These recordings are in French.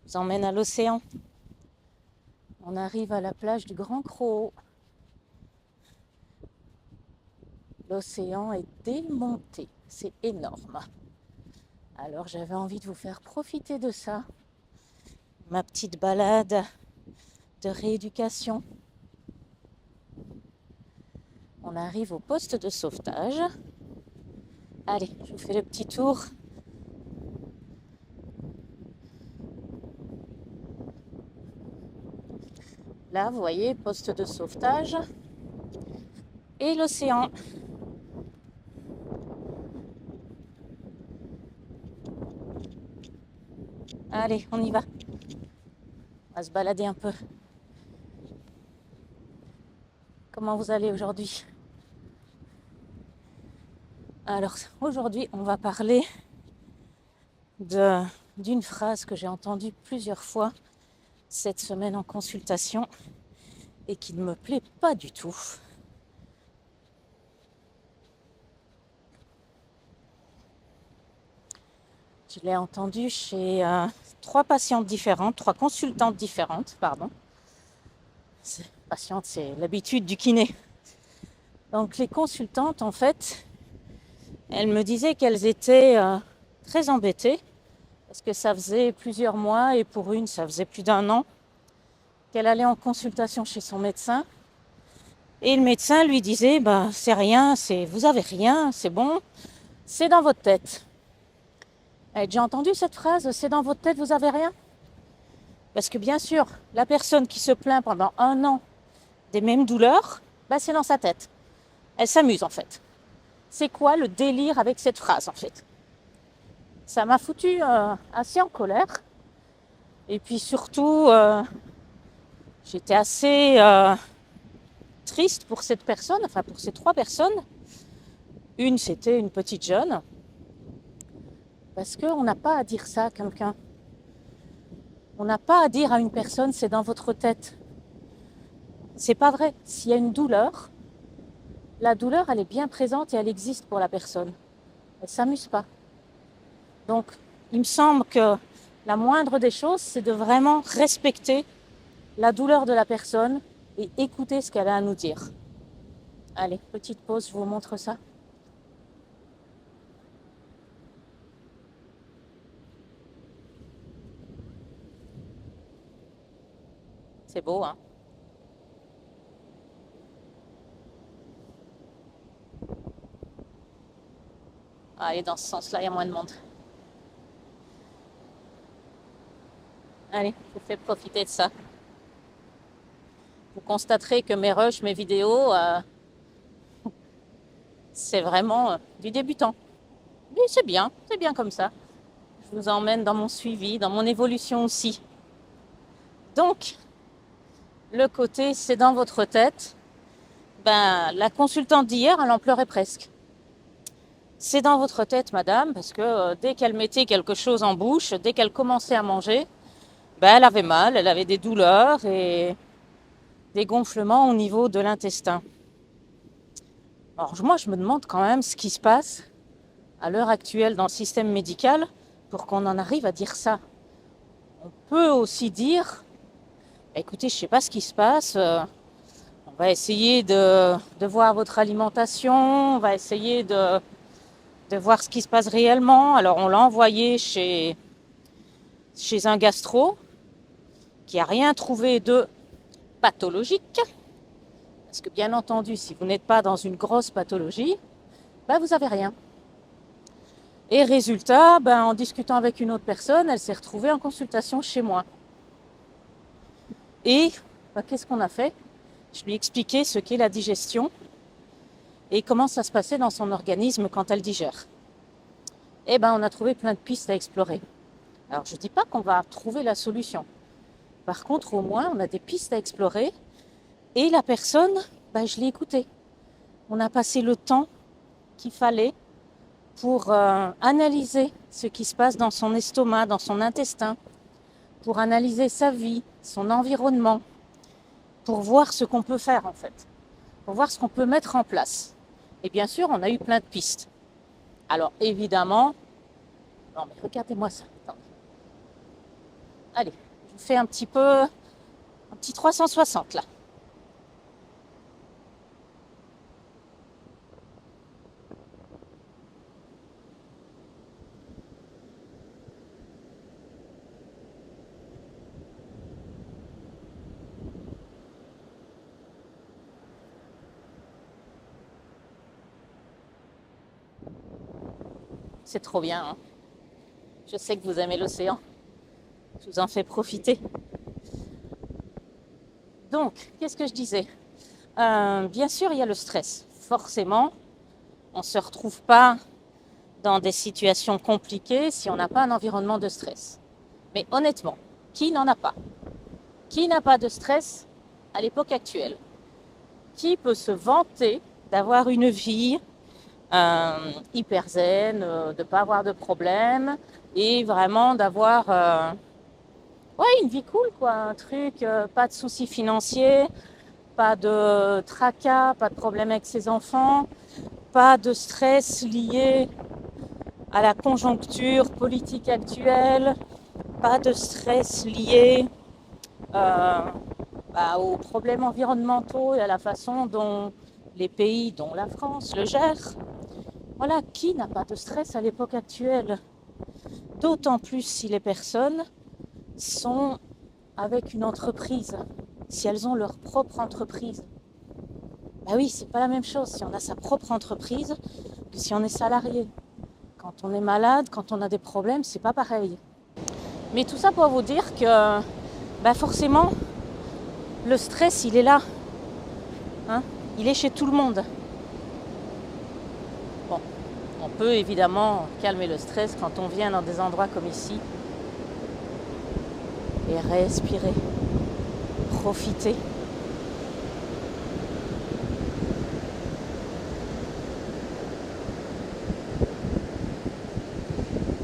vous emmène à l'océan. On arrive à la plage du Grand Croc. L'océan est démonté, c'est énorme. Alors j'avais envie de vous faire profiter de ça. Ma petite balade de rééducation. On arrive au poste de sauvetage. Allez, je vous fais le petit tour. Là, vous voyez, poste de sauvetage et l'océan. Allez, on y va. On va se balader un peu. Comment vous allez aujourd'hui? Alors, aujourd'hui, on va parler d'une phrase que j'ai entendue plusieurs fois cette semaine en consultation et qui ne me plaît pas du tout. Je l'ai entendue chez trois patientes différentes, trois consultantes différentes, pardon. Patiente, c'est l'habitude du kiné. Donc les consultantes, en fait, elles me disaient qu'elles étaient très embêtées parce que ça faisait plusieurs mois et pour une, ça faisait plus d'un an qu'elle allait en consultation chez son médecin. Et le médecin lui disait, c'est rien, vous avez rien, c'est bon, c'est dans votre tête. Elle a déjà entendu cette phrase, c'est dans votre tête, vous avez rien? Parce que bien sûr, la personne qui se plaint pendant un an des mêmes douleurs, c'est dans sa tête. Elle s'amuse en fait. C'est quoi le délire avec cette phrase en fait? Ça m'a foutu assez en colère. Et puis surtout, j'étais assez triste pour cette personne, enfin pour ces trois personnes. Une, c'était une petite jeune. Parce qu'on n'a pas à dire ça à quelqu'un. On n'a pas à dire à une personne, c'est dans votre tête. C'est pas vrai. S'il y a une douleur, la douleur, elle est bien présente et elle existe pour la personne. Elle ne s'amuse pas. Donc, il me semble que la moindre des choses, c'est de vraiment respecter la douleur de la personne et écouter ce qu'elle a à nous dire. Allez, petite pause, je vous montre ça. C'est beau, hein? Allez, dans ce sens-là, il y a moins de monde. Allez, je vous fais profiter de ça. Vous constaterez que mes rushs, mes vidéos, c'est vraiment du débutant. Mais c'est bien comme ça. Je vous emmène dans mon suivi, dans mon évolution aussi. Donc, le côté c'est dans votre tête, la consultante d'hier, elle en pleurait presque. C'est dans votre tête, madame, parce que dès qu'elle mettait quelque chose en bouche, dès qu'elle commençait à manger, elle avait mal, elle avait des douleurs et des gonflements au niveau de l'intestin. Alors moi, je me demande quand même ce qui se passe à l'heure actuelle dans le système médical pour qu'on en arrive à dire ça. On peut aussi dire, écoutez, je ne sais pas ce qui se passe, on va essayer de voir votre alimentation, on va essayer de voir ce qui se passe réellement. Alors on l'a envoyé chez un gastro qui n'a rien trouvé de pathologique. Parce que bien entendu, si vous n'êtes pas dans une grosse pathologie, vous n'avez rien. Et résultat, en discutant avec une autre personne, elle s'est retrouvée en consultation chez moi. Et qu'est-ce qu'on a fait? Je lui ai expliqué ce qu'est la digestion et comment ça se passait dans son organisme quand elle digère. Et on a trouvé plein de pistes à explorer. Alors je ne dis pas qu'on va trouver la solution. Par contre, au moins, on a des pistes à explorer. Et la personne, je l'ai écoutée. On a passé le temps qu'il fallait pour analyser ce qui se passe dans son estomac, dans son intestin, pour analyser sa vie, son environnement, pour voir ce qu'on peut faire en fait, pour voir ce qu'on peut mettre en place. Et bien sûr, on a eu plein de pistes. Alors évidemment, non mais regardez-moi ça. Attendez. Allez, je vous fais un petit 360 là. C'est trop bien, hein. Je sais que vous aimez l'océan. Je vous en fais profiter. Donc, qu'est-ce que je disais? Bien sûr, il y a le stress. Forcément, on ne se retrouve pas dans des situations compliquées si on n'a pas un environnement de stress. Mais honnêtement, qui n'en a pas? Qui n'a pas de stress à l'époque actuelle? Qui peut se vanter d'avoir une vie hyper zen, de ne pas avoir de problème et vraiment d'avoir une vie cool, quoi, un truc, pas de soucis financiers, pas de tracas, pas de problème avec ses enfants, pas de stress lié à la conjoncture politique actuelle, pas de stress lié aux problèmes environnementaux et à la façon dont les pays, dont la France, le gèrent. Voilà, qui n'a pas de stress à l'époque actuelle? D'autant plus si les personnes sont avec une entreprise, si elles ont leur propre entreprise. Bah oui, c'est pas la même chose si on a sa propre entreprise que si on est salarié. Quand on est malade, quand on a des problèmes, c'est pas pareil. Mais tout ça pour vous dire que forcément, le stress, il est là. Hein, il est chez tout le monde. Bon, on peut évidemment calmer le stress quand on vient dans des endroits comme ici et respirer, profiter.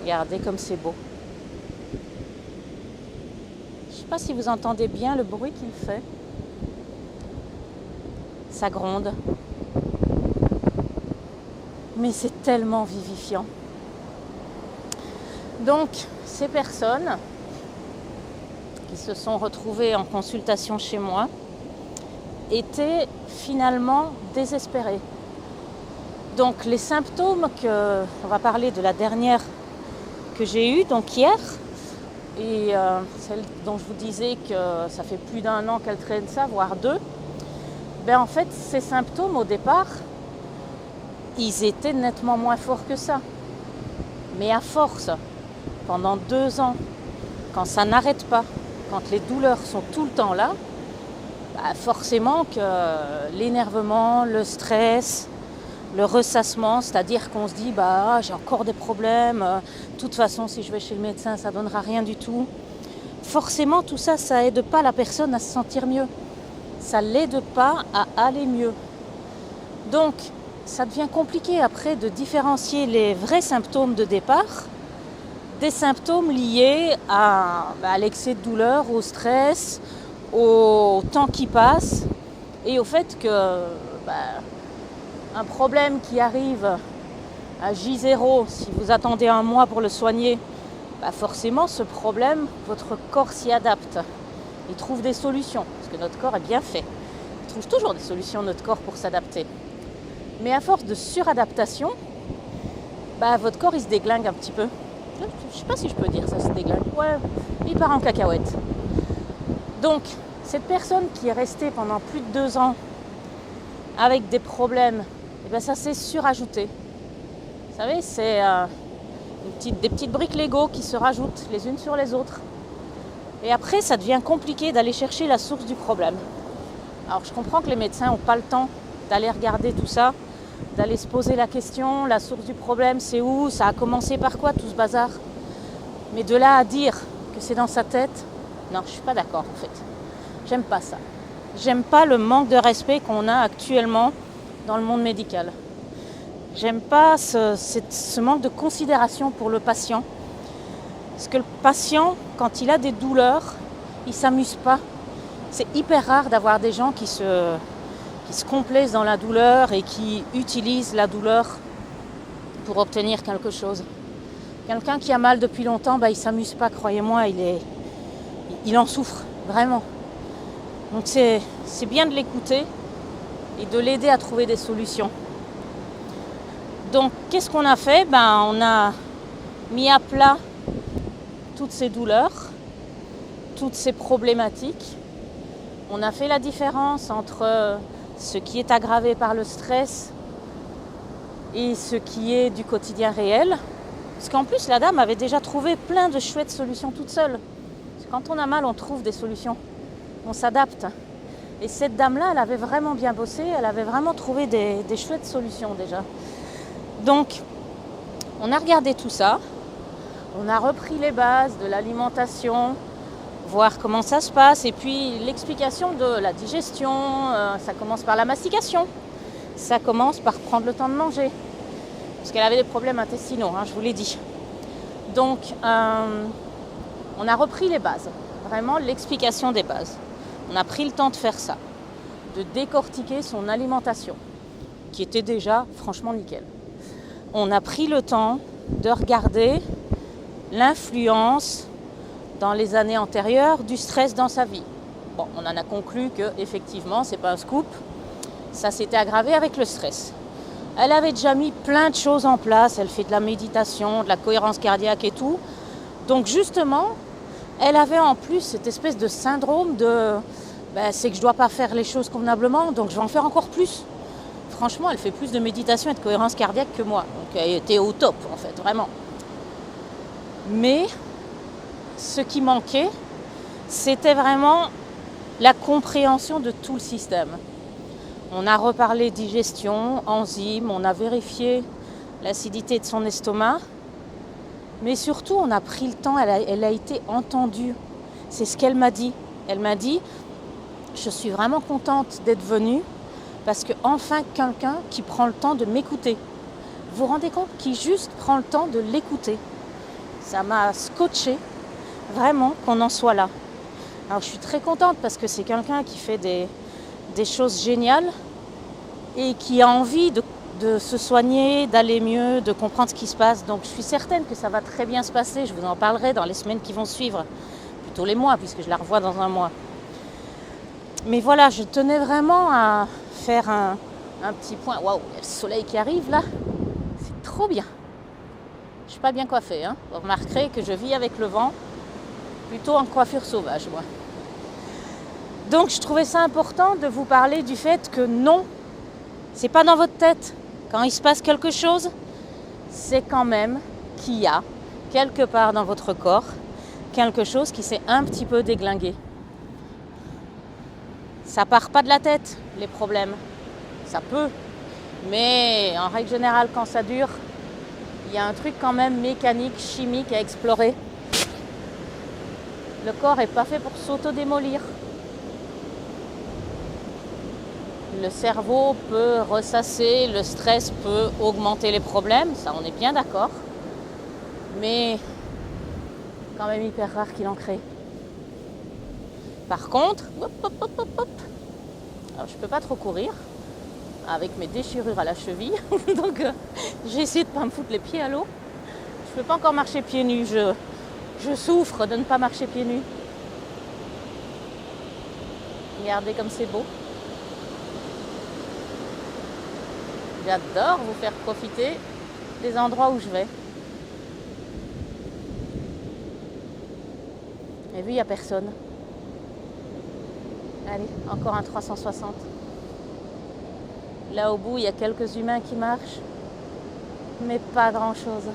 Regardez comme c'est beau. Je ne sais pas si vous entendez bien le bruit qu'il fait. Ça gronde. Mais c'est tellement vivifiant. Donc, ces personnes qui se sont retrouvées en consultation chez moi étaient finalement désespérées. Donc, les symptômes on va parler de la dernière que j'ai eue, donc hier, et celle dont je vous disais que ça fait plus d'1 an qu'elle traîne ça, voire 2, en fait, ces symptômes au départ, ils étaient nettement moins forts que ça. Mais à force, pendant 2 ans, quand ça n'arrête pas, quand les douleurs sont tout le temps là, forcément que l'énervement, le stress, le ressassement, c'est-à-dire qu'on se dit j'ai encore des problèmes, de toute façon si je vais chez le médecin ça ne donnera rien du tout. Forcément tout ça, ça aide pas la personne à se sentir mieux. Ça l'aide pas à aller mieux. Donc ça devient compliqué après de différencier les vrais symptômes de départ des symptômes liés à l'excès de douleur, au stress, au temps qui passe et au fait que un problème qui arrive à J0, si vous attendez 1 mois pour le soigner, forcément ce problème, votre corps s'y adapte. Il trouve des solutions, parce que notre corps est bien fait. Il trouve toujours des solutions, notre corps, pour s'adapter. Mais à force de suradaptation, votre corps il se déglingue un petit peu. Je ne sais pas si je peux dire ça, se déglingue. Ouais, il part en cacahuète. Donc, cette personne qui est restée pendant plus de 2 ans avec des problèmes, ça s'est surajouté. Vous savez, c'est des petites briques Lego qui se rajoutent les unes sur les autres. Et après, ça devient compliqué d'aller chercher la source du problème. Alors, je comprends que les médecins n'ont pas le temps d'aller regarder tout ça, d'aller se poser la question, la source du problème, c'est où? Ça a commencé par quoi, tout ce bazar? Mais de là à dire que c'est dans sa tête, non, je ne suis pas d'accord, en fait. J'aime pas ça. J'aime pas le manque de respect qu'on a actuellement dans le monde médical. J'aime pas ce manque de considération pour le patient. Parce que le patient, quand il a des douleurs, il ne s'amuse pas. C'est hyper rare d'avoir des gens qui se complaisent dans la douleur et qui utilisent la douleur pour obtenir quelque chose. Quelqu'un qui a mal depuis longtemps, il ne s'amuse pas, croyez-moi, il il en souffre, vraiment. Donc c'est bien de l'écouter et de l'aider à trouver des solutions. Donc qu'est-ce qu'on a fait? On a mis à plat toutes ces douleurs, toutes ces problématiques. On a fait la différence entre ce qui est aggravé par le stress et ce qui est du quotidien réel. Parce qu'en plus, la dame avait déjà trouvé plein de chouettes solutions toute seule. Parce que quand on a mal, on trouve des solutions. On s'adapte. Et cette dame-là, elle avait vraiment bien bossé. Elle avait vraiment trouvé des chouettes solutions déjà. Donc, on a regardé tout ça. On a repris les bases de l'alimentation, voir comment ça se passe. Et puis, l'explication de la digestion, ça commence par la mastication. Ça commence par prendre le temps de manger. Parce qu'elle avait des problèmes intestinaux, je vous l'ai dit. Donc, on a repris les bases. Vraiment, l'explication des bases. On a pris le temps de faire ça. De décortiquer son alimentation, qui était déjà franchement nickel. On a pris le temps de regarder l'influence dans les années antérieures du stress dans sa vie. Bon, on en a conclu que effectivement, c'est pas un scoop, ça s'était aggravé avec le stress. Elle avait déjà mis plein de choses en place, elle fait de la méditation, de la cohérence cardiaque et tout. Donc justement, elle avait en plus cette espèce de syndrome de c'est que je dois pas faire les choses convenablement, donc je vais en faire encore plus. Franchement, elle fait plus de méditation et de cohérence cardiaque que moi. Donc elle était au top en fait, vraiment. Mais ce qui manquait, c'était vraiment la compréhension de tout le système. On a reparlé digestion, enzymes, on a vérifié l'acidité de son estomac. Mais surtout, on a pris le temps, elle a été entendue. C'est ce qu'elle m'a dit. Elle m'a dit, je suis vraiment contente d'être venue parce que enfin quelqu'un qui prend le temps de m'écouter. Vous vous rendez compte? Qui juste prend le temps de l'écouter. Ça m'a scotché, vraiment, qu'on en soit là. Alors je suis très contente parce que c'est quelqu'un qui fait des choses géniales et qui a envie de se soigner, d'aller mieux, de comprendre ce qui se passe. Donc je suis certaine que ça va très bien se passer. Je vous en parlerai dans les semaines qui vont suivre, plutôt les mois, puisque je la revois dans un mois. Mais voilà, je tenais vraiment à faire un petit point. Waouh, il y a le soleil qui arrive là. C'est trop bien. Je ne suis pas bien coiffée. Vous remarquerez que je vis avec le vent, plutôt en coiffure sauvage, moi. Donc je trouvais ça important de vous parler du fait que non, c'est pas dans votre tête. Quand il se passe quelque chose, c'est quand même qu'il y a quelque part dans votre corps quelque chose qui s'est un petit peu déglingué. Ça part pas de la tête, les problèmes. Ça peut. Mais en règle générale, quand ça dure, il y a un truc quand même mécanique, chimique à explorer. Le corps n'est pas fait pour s'auto-démolir. Le cerveau peut ressasser, le stress peut augmenter les problèmes, ça on est bien d'accord. Mais quand même hyper rare qu'il en crée. Par contre, alors je peux pas trop courir avec mes déchirures à la cheville, donc j'ai essayé de pas me foutre les pieds à l'eau. Je peux pas encore marcher pieds nus, je souffre de ne pas marcher pieds nus. Regardez comme c'est beau. J'adore vous faire profiter des endroits où je vais. Et vu, il n'y a personne. Allez, encore un 360. Là au bout, il y a quelques humains qui marchent, mais pas grand-chose.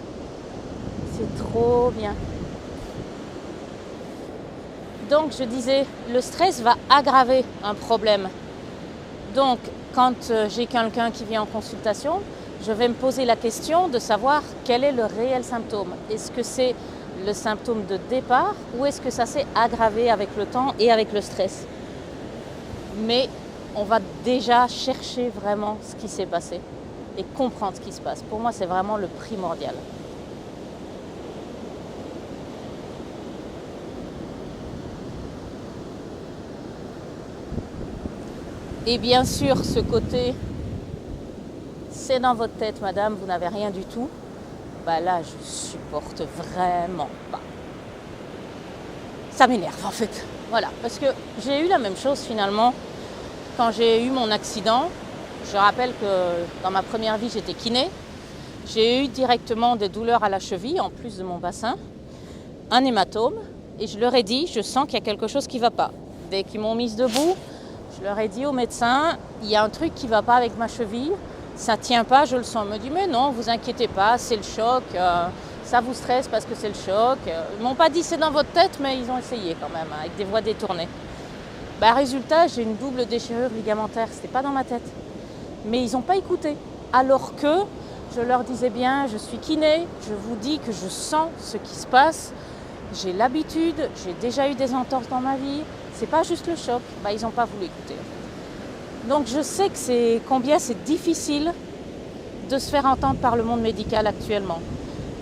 C'est trop bien. Donc, je disais, le stress va aggraver un problème. Donc, quand j'ai quelqu'un qui vient en consultation, je vais me poser la question de savoir quel est le réel symptôme. Est-ce que c'est le symptôme de départ ou est-ce que ça s'est aggravé avec le temps et avec le stress? Mais on va déjà chercher vraiment ce qui s'est passé et comprendre ce qui se passe. Pour moi, c'est vraiment le primordial. Et bien sûr, ce côté, c'est dans votre tête, madame, vous n'avez rien du tout. Là, je supporte vraiment pas. Ça m'énerve en fait. Voilà, parce que j'ai eu la même chose finalement quand j'ai eu mon accident. Je rappelle que dans ma première vie, j'étais kiné. J'ai eu directement des douleurs à la cheville, en plus de mon bassin, un hématome. Et je leur ai dit, je sens qu'il y a quelque chose qui ne va pas. Dès qu'ils m'ont mise debout, je leur ai dit au médecin, il y a un truc qui ne va pas avec ma cheville. Ça ne tient pas, je le sens. Il me dit, mais non, vous inquiétez pas, c'est le choc. Ça vous stresse parce que c'est le choc. Ils ne m'ont pas dit c'est dans votre tête, mais ils ont essayé quand même, avec des voix détournées. Résultat, j'ai une double déchirure ligamentaire. Ce n'était pas dans ma tête. Mais ils n'ont pas écouté. Alors que je leur disais bien, je suis kiné, je vous dis que je sens ce qui se passe. J'ai l'habitude, j'ai déjà eu des entorses dans ma vie. C'est pas juste le choc. Ils n'ont pas voulu écouter. Donc je sais que combien c'est difficile de se faire entendre par le monde médical actuellement.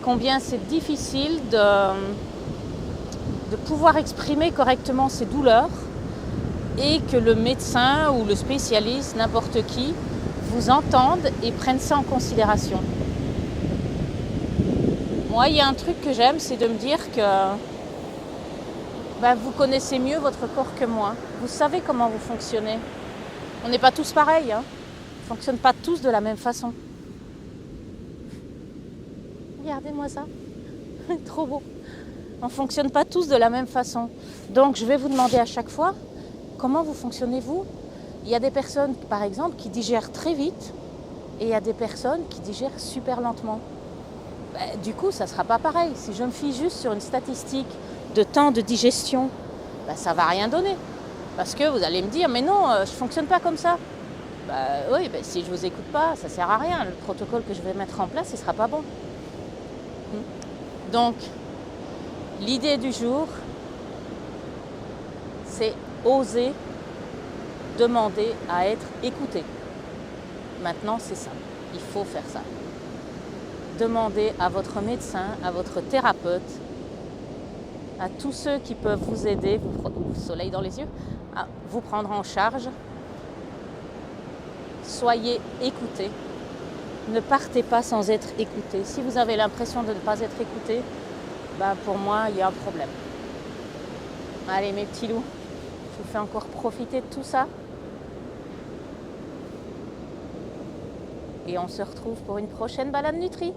Combien c'est difficile de pouvoir exprimer correctement ses douleurs et que le médecin ou le spécialiste, n'importe qui, vous entende et prenne ça en considération. Moi, il y a un truc que j'aime, c'est de me dire que vous connaissez mieux votre corps que moi. Vous savez comment vous fonctionnez. On n'est pas tous pareils. On ne fonctionne pas tous de la même façon. Regardez-moi ça. Trop beau. On ne fonctionne pas tous de la même façon. Donc, je vais vous demander à chaque fois, comment vous fonctionnez vous ? Il y a des personnes, par exemple, qui digèrent très vite et il y a des personnes qui digèrent super lentement. Du coup, ça ne sera pas pareil. Si je me fie juste sur une statistique de temps de digestion, ça ne va rien donner. Parce que vous allez me dire, mais non, je ne fonctionne pas comme ça. Oui, si je ne vous écoute pas, ça ne sert à rien. Le protocole que je vais mettre en place, il ne sera pas bon. Donc, l'idée du jour, c'est oser demander à être écouté. Maintenant, c'est ça. Il faut faire ça. Demandez à votre médecin, à votre thérapeute, à tous ceux qui peuvent vous aider, soleil dans les yeux, à vous prendre en charge. Soyez écoutés. Ne partez pas sans être écoutés. Si vous avez l'impression de ne pas être écouté, pour moi, il y a un problème. Allez, mes petits loups, je vous fais encore profiter de tout ça. Et on se retrouve pour une prochaine balade Nutri.